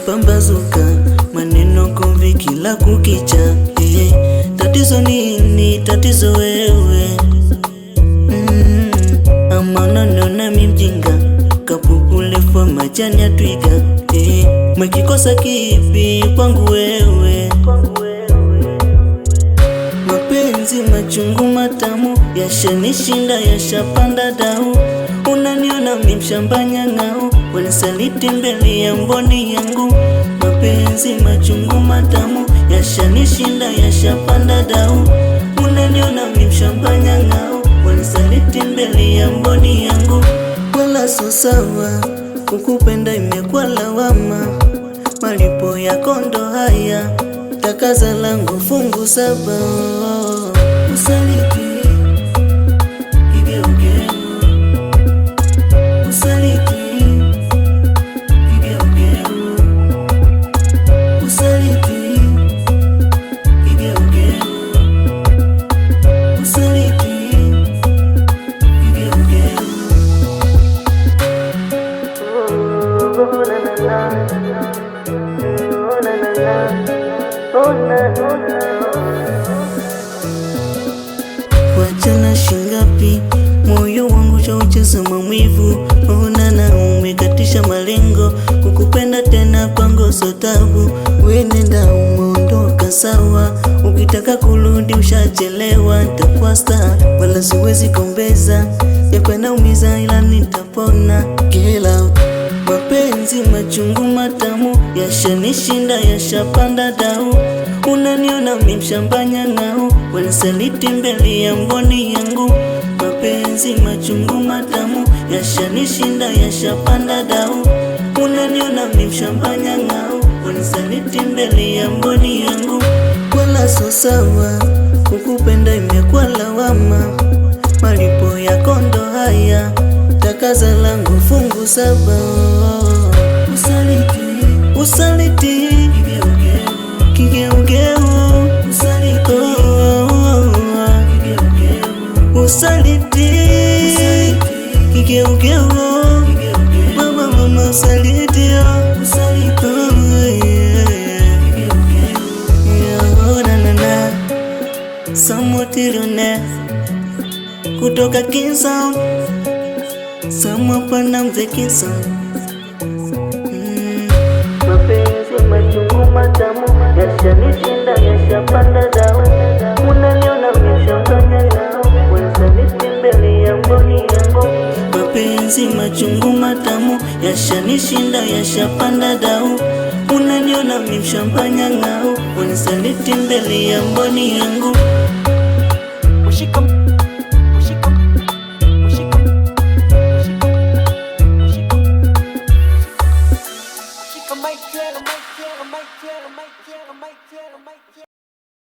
pambazuka, maneno komvi kila kukicha. Tatizo nini? Tatizo wewe. Ama unaniona mimi mjinga, kapukulefu majani ya twiga. Mwekikosa kipi kwangu wewe? Mapenzi machungu matamu, yashanishinda yashapanda dau. Unaniona mimi mshamba nyang'au, wanisaliti mbele ya mboni yangu. Mapenzi machungu matamu, yashanishinda yashapanda dau. Unaniona mimi mshamba nyang'au, wanisaliti mbele ya mboni yangu. Wala so sawa, kukupenda imekuwa lawama. Malipo yako ndo haya, takaza langu fungu 7. Usaliti kigeugeu, usaliti kigeugeu, usaliti kigeugeu, usaliti kigeugeu. Wachana shingapi, moyo wangu chaucheza maumivu. Onana umekatisha malengo, kukupenda tena pango so tabu. Wenenda umeondoka sawa, ukitaka kurudi ushachelewa. Nitakuwa star wala siwezi kombeza, yako yanaumiza ila nitapona. Get out. Mapenzi machungu matamu, yashanishinda yashapanda dau. Unaniona mimi mshamba nyang'au, wanisaliti mbele ya mboni yangu. Mapenzi machungu matamu, yashanishinda yashapanda dau. Unaniona mimi mshamba nyang'au, wanisaliti mbele ya mboni yangu. Wala so sawa, kukupenda imekuwa lawama. Malipo yako ndo haya, takaza langu fungu 7. Usaliti, usaliti kigeugeu, usaliti usaliti kigeugeu, mama mama usaliti na samotirone kutoka Kinsound, samapana mze Kinsound. Mapenzi machungu matamu, yashanishinda yashapanda dau. Unaniona mimi mshamba nyang'au, wanisaliti mbele ya mboni yangu. Mapenzi machungu matamu, yashanishinda yashapanda dau. Unaniona mimi mshamba nyang'au, wanisaliti mbele ya mboni yangu.